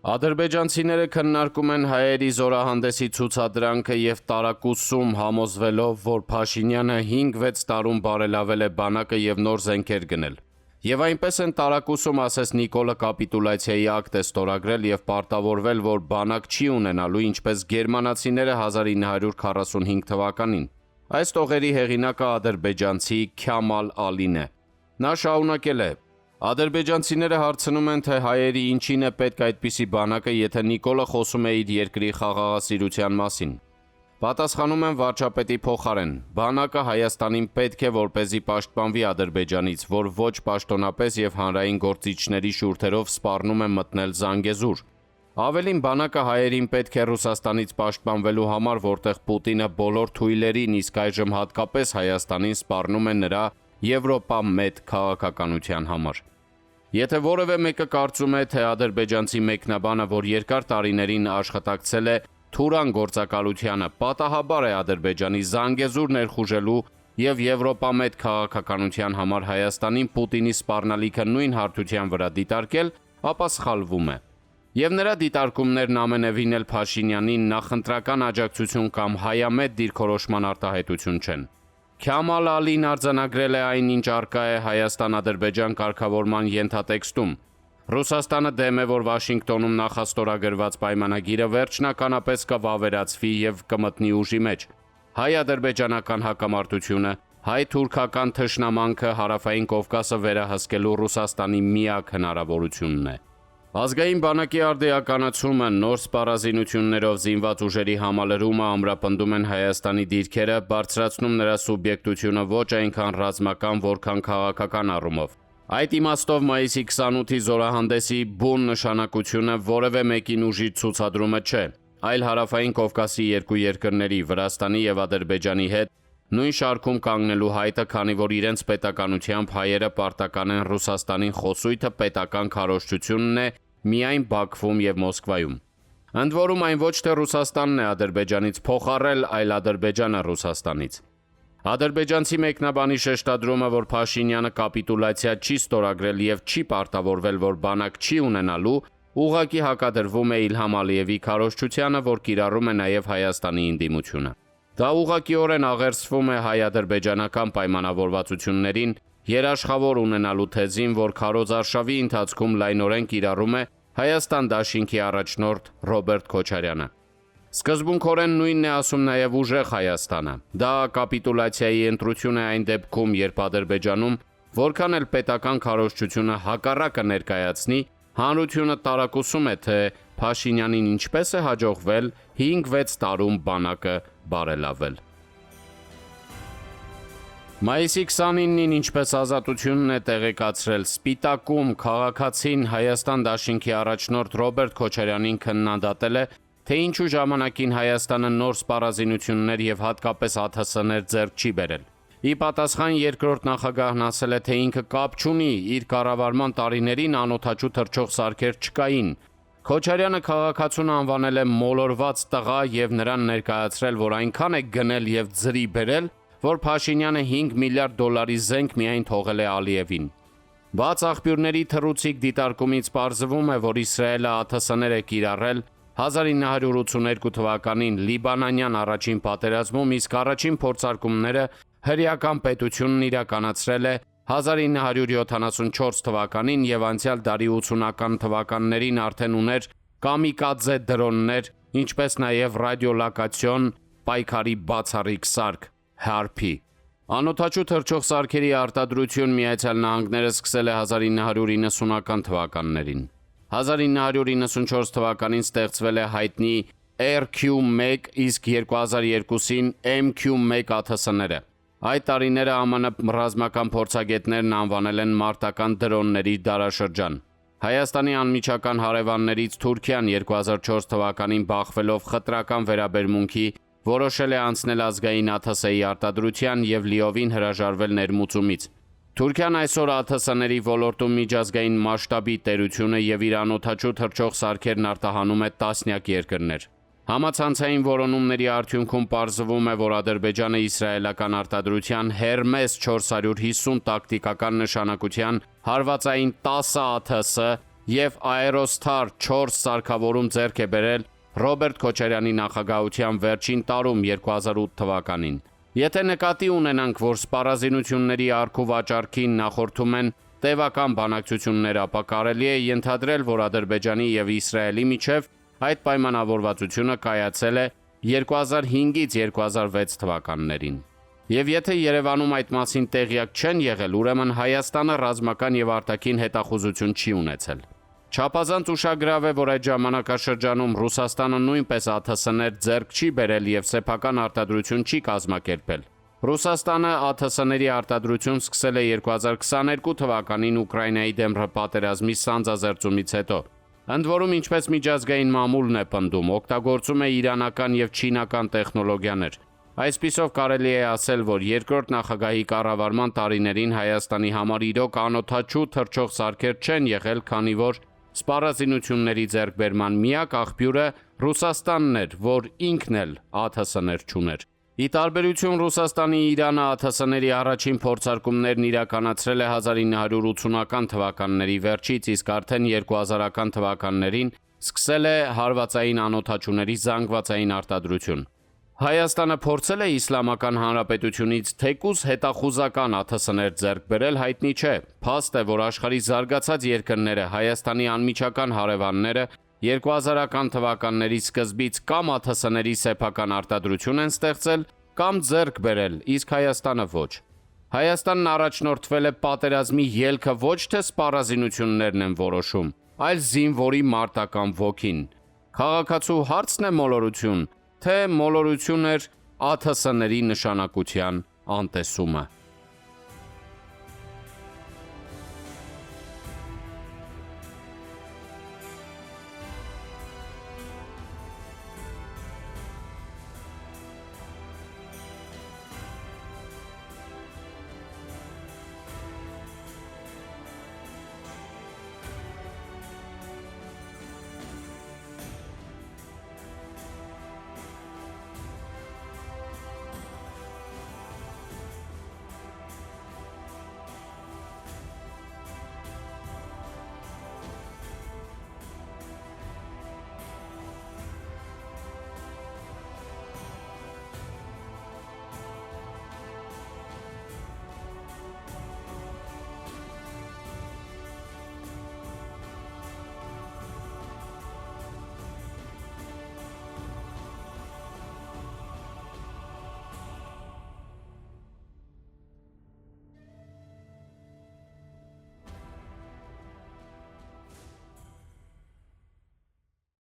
Ադրբեջանցիները քննարկում են հայերի զորահանդեսի ցուցադրանքը եւ տարակուսում համոզվելով, որ Փաշինյանը 5-6 տարում բարելավել է բանակը եւ նոր զենքեր գնել։ Եվ այնպես են տարակուսում, ասես Նիկոլը կապիտուլյացիայի ակտ է ստորագրել եւ պարտավորվել, որ բանակ չի ունենալու, ինչպես գերմանացիները 1945 թվականին։ Այս տողերի հեղինակը ադրբեջանցի Քյամալ Ալին է։ Նա շարունակել է. Ադրբեջանցիները հարցնում են, թե հայերի ինչին է պետք այդպիսի բանակը, եթե Նիկոլը խոսում է իր երկրի խաղաղասիրության մասին։ Պատասխանում են վարչապետի փոխարեն. բանակը Հայաստանին պետք է, որպեսզի պաշտպանվի Ադրբեջանից, որ ոչ պաշտոնապես եւ հանրային գործիչների շուրթերով սպառնում է մտնել Զանգեզուր։ Ավելին, բանակը հայերին պետք է Ռուսաստանից պաշտպանվելու համար, որտեղ Պուտինը բոլոր թույլերին, իսկ այժմ հատկապես Հայաստանին սպառնում է նրա Եվրոպա մեծ քաղաքականության համար։ Եթե որևէ մեկը կարծում է, թե ադրբեջանցի մեկնաբանը, որ երկար տարիներին աշխատակցել է Թուրան գործակալությանը, պատահաբար է Ադրբեջանի Զանգեզուր ներխուժելու եւ Եվրոպա մեծ քաղաքականության համար Հայաստանին Պուտինի սպառնալիքը նույն հարթության վրա դիտարկել, ապա սխալվում է։ Եվ նրա դիտարկումներն ամենևին էլ Փաշինյանին նախընտրական աջակցություն կամ հայամետ դիրքորոշման արտահայտություն չեն։ Քյամալ Ալին արձանագրել է այն, ինչ արկա է Հայաստան-Ադրբեջան կարգավորման ենթատեքստում։ Ռուսաստանը դեմ է, որ Վաշինգտոնում նախաստորագրված պայմանագիրը վերջնականապես կվավերացվի եւ կմտնի ուժի մեջ։ Հայ-ադրբեջանական հակամարտությունը, հայ-թուրքական թշնամանքը Հարավային Կովկասը վերահսկելու Ռուսաստանի միակ հնարավորությունն է։ Ազգային բանակի արդիականացումը, նոր սպառազինություններով զինված ուժերի համալրումը ամրապնդում են Հայաստանի դիրքերը, բարձրացնում նրա սուբյեկտությունը ոչ այնքան ռազմական, որքան քաղաքական առումով։ Այդ իմաստով մայիսի 28-ի զորահանդեսի բուն նշանակությունը որևէ մեկին ուժի ցուցադրումը չէ, այլ Հարավային Կովկասի երկու երկրների՝ Վրաստանի եւ Ադրբեջանի հետ նույն շարքում կանգնելու հայտը, քանի որ իրենց պետականությամբ հայերը պարտական են Ռուսաստանին խոսույթը պետական քարոզչությունն է միայն Բաքվում եւ Մոսկվայում։ Ընդ որում այն ոչ թե Ռուսաստանն է Ադրբեջանից փոխառել, այլ Ադրբեջանը Ռուսաստանից։ Ադրբեջանցի մեկնաբանի շեշտադրումը, որ Փաշինյանը կապիտուլյացիա չի ստորագրել եւ չի պարտավորվել, որ բանակ չի ունենալու, ուղղակի հակադրվում է Իլհամ Ալիևի քարոզչությանը, որ կիրառում է նաեւ Հայաստանի ընդդիմությունը։ Դա ուղղակիորեն աղերսվում է հայ-ադրբեջանական պայմանավորվածություններին, երաշխավոր ունենալու թեզին, որ քարոզարշավի ընթացքում լայնորեն կիրառում է Հայաստան դաշինքի առաջնորդ Ռոբերտ Քոչարյանը։ Սկզբունքորեն նույնն է ասում նաև ուժեղ Հայաստանը։ Դա կապիտուլյացիայի ընտրություն է այն դեպքում, երբ Ադրբեջանում որքան էլ պետական քարոզչությունը հակառակը ներկայացնի, հանրությունը տարակուսում է, թե Փաշինյանին ինչպես է հաջողվել 5-6 տարում բանակը բարելավել։ Մայիսի 29-ին, ինչպես Ազատությունն է տեղեկացրել, Սպիտակում քաղաքացին Հայաստան դաշինքի առաջնորդ Ռոբերտ Քոչարյանին քննադատել է, թե ինչու ժամանակին Հայաստանը նոր սպառազինություններ եւ հատկապես ԱԹՍ-ներ ձեռք չի բերել։ Ի պատասխան երկրորդ նախագահն ասել է, թե ինքը կապ չունի, իր կառավարման տարիներին անօդաչու թռչող սարքեր չկային։ Քոչարյանը քաղաքացուն անվանել է մոլորված տղա եւ նրան ներկայացրել, որ այնքան է գնել եւ ձրի բերել, որ Փաշինյանը 5 միլիարդ դոլարի զենք միայն թողել է Ալիևին։ Բաց աղբյուրների թռուցիկ դիտարկումից պարզվում է, որ Իսրայելը ԱԹՍ-ներ է կիրառել 1982 թվականին Լիբանանյան առաջին պատերազմում, իսկ առաջին փորձարկումները հրեական պետությունն իրականացրել է 1974 թվականին եւ անցյալ դարի 80-ական թվականներին արդեն ուներ կամիկադզե դրոններ, ինչպես նաեւ ռադիոլոկացիոն պայքարի բացառիկ սարք Հարփի։ Անօդաչու թռչող սարքերի արտադրություն Միացյալ Նահանգները սկսել է 1990-ական թվականներին։ 1994 թվականին ստեղծվել է հայտնի RQ-1, իսկ 2002-ին MQ-1 ԱԹՍ-ները։ Այդ տարիները ԱՄՆ ռազմական փորձագետներն անվանել են մարտական դրոնների դարաշրջան։ Հայաստանի անմիջական հարևաններից Թուրքիան 2004 թվականին բախվելով խտրական վերաբերմունքի որոշել է անցնել ազգային ԱԹՍ-ի արտադրության եւ լիովին հրաժարվել ներմուծումից։ Թուրքիան այսօր ԱԹՍ-ների ոլորտում միջազգային մասշտաբի տերությունը եւ իր անօդաչու թռչող սարքերն արտահանում է տասնյակ երկրներ։ Համացանցային որոնումների արդյունքում պարզվում է, որ Ադրբեջանը իսրայելական արտադրության Hermes 450 տակտիկական նշանակության հարվածային 10 ԱԹՍ եւ Aerostar 4 սարքավորում ձեռք է բերել Ռոբերտ Քոչարյանի նախագահության վերջին տարում 2008 թվականին։ Եթե նկատի ունենանք, որ սպառազինությունների առքու վաճառքին նախորդում են տևական բանակցություններ, ապա կարելի է ենթադրել, որ Ադրբեջանի եւ Իսրայելի միջև այդ պայմանավորվածությունը կայացել է 2005-ից 2006 թվականներին։ Եվ եթե Երևանում այդ մասին տեղյակ չեն եղել, ուրեմն Հայաստանը ռազմական եւ արտաքին հետախուզություն չի ունեցել։ Չափազանց ուշագրավ է, որ այդ ժամանակաշրջանում Ռուսաստանը նույնպես ԱԹՍ-ներ ձեռք չի բերել եւ սեփական արտադրություն չի կազմակերպել։ Ռուսաստանը ԱԹՍ-ների արտադրություն սկսել է 2022 թվականին Ուկրաինայի դեմ պատերազմի սանձազերծումից հետո։ Ընդ որում, ինչպես միջազգային մամուլն է պնդում, օգտագործում է իրանական եւ չինական տեխնոլոգիաներ։ Այսպիսով կարելի է ասել, որ երկրորդ նախագահի կառավարման տարիներին Հայաստանի համար իրոք անօդաչու թռչող սարքեր չեն եղել, քանի որ սպառազինությունների ձեռքբերման միակ աղբյուրը Ռուսաստանն էր, որ ինքն էլ ԱԹՍ-ներ չուներ։ Ի տարբերություն Ռուսաստանի, Իրանը ԱԹՍ-ների առաջին փորձարկումներն իրականացրել է 1980-ական թվականների վերջից, իսկ արդեն 2000-ական թվականներին սկսել է հարվածային անօդաչուների զանգվածային արտադրություն։ Հայաստանը փորձել է Իսլամական Հանրապետությունից թեկուզ հետախուզական ԱԹՍ-ներ ձեռք բերել, հայտնի չէ։ Փաստ է, որ աշխարհի զարգացած երկրները Հայաստանի անմիջական հարևանները 2000-ական թվականների սկզբից կամ ԱԹՍ-ների սեփական արտադրություն են ստեղծել, կամ ձեռք բերել, իսկ Հայաստանը ոչ։ Հայաստանն առաջնորդվել է պատերազմի ելքը ոչ թե սպառազինություններն են որոշում, այլ զինվորի մարտական ոգին։ Քաղաքացու հարցն է մոլորություն, թե մոլորություն էր ԱԹՍ-ների նշանակության անտեսումը։